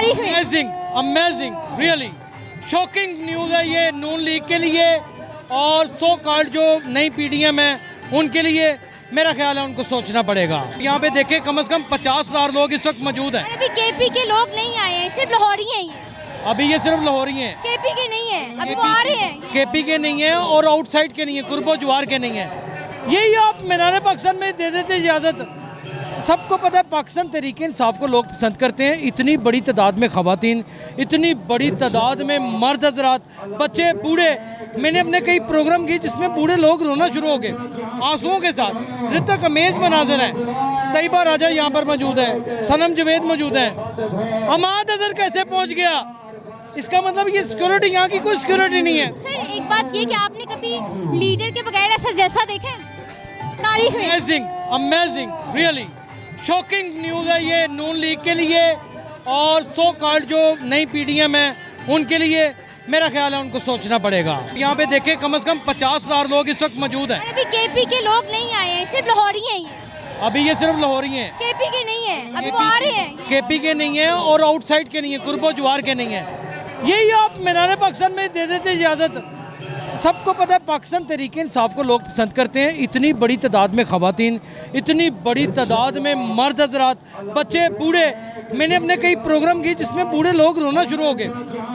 तारीफ है। Amazing amazing really shocking news है ये नून लीग के लिए और सो कॉल्ड जो नई पीढ़ियाँ हैं उनके लिए। मेरा ख्याल है उनको सोचना पड़ेगा। यहाँ पे देखे कम से कम 50,000 लोग इस वक्त मौजूद हैं। अभी केपी के लोग नहीं आए हैं, सिर्फ लाहौरी हैं ये। अभी ये सिर्फ लाहौरी हैं, केपी के नहीं है, अभी वो आ रहे हैं। केपी के नहीं है और आउटसाइड के नहीं है, कुर्बो जवार के नहीं है। यही आप मीनार पाकिस्तान में दे देते इजाज़त। सबको पता है पाकिस्तान तहरीक इंसाफ को लोग पसंद करते हैं। इतनी बड़ी तादाद में ख़वातीन, इतनी बड़ी तादाद में मर्द हजरात, बच्चे, बूढ़े। मैंने अपने कई प्रोग्राम किए जिसमें बूढ़े लोग रोना शुरू हो गए आंसुओं के साथ। रितक अमेज मनाजर हैं। तैयबा राजा यहाँ पर मौजूद है, सनम जवेद मौजूद हैं। हमाद अजहर कैसे पहुँच गया? इसका मतलब ये सिक्योरिटी, यहाँ की कोई सिक्योरिटी नहीं है। सर एक बात ये कि आपने कभी लीडर के बगैर ऐसा जैसा देखा है? तारीफ है। Amazing amazing really shocking news है ये नून लीग के लिए और सो कॉल्ड जो नई पीढ़ियाँ हैं उनके लिए। मेरा ख्याल है उनको सोचना पड़ेगा। यहाँ पे देखे कम से कम 50,000 लोग इस वक्त मौजूद हैं। अभी केपी के लोग नहीं आए हैं, सिर्फ लाहौरी हैं ये। अभी ये सिर्फ लाहौरी हैं, केपी के नहीं है, अभी वो आ रहे हैं। केपी के नहीं है और आउटसाइड के नहीं है, कुर्बो जवार के नहीं है। यही आप मीनार पाकिस्तान में दे देते इजाज़त। सबको पता है पाकिस्तान तहरीक इंसाफ को लोग पसंद करते हैं। इतनी बड़ी तादाद में ख़वातीन, इतनी बड़ी तादाद में मर्द हजरात, बच्चे, बूढ़े। मैंने अपने कई प्रोग्राम किए जिसमें बूढ़े लोग रोना शुरू हो गए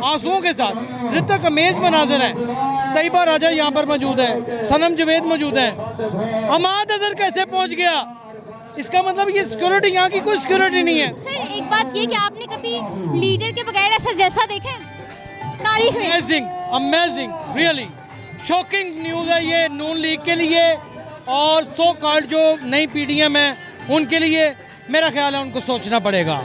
आंसुओं के साथ। रितक अमेज मनाजर हैं। तैयबा राजा यहाँ पर मौजूद है, सनम जवेद मौजूद हैं। हमाद अजहर कैसे पहुँच गया? इसका मतलब ये सिक्योरिटी, यहाँ की कोई सिक्योरिटी नहीं है। सर एक बात ये कि आपने कभी लीडर के बगैर ऐसा जैसा देखा है? तारीफ है। Amazing amazing really shocking news है ये नून लीग के लिए और सो कॉल्ड जो नई पीढ़ियाँ हैं उनके लिए। मेरा ख्याल है उनको सोचना पड़ेगा।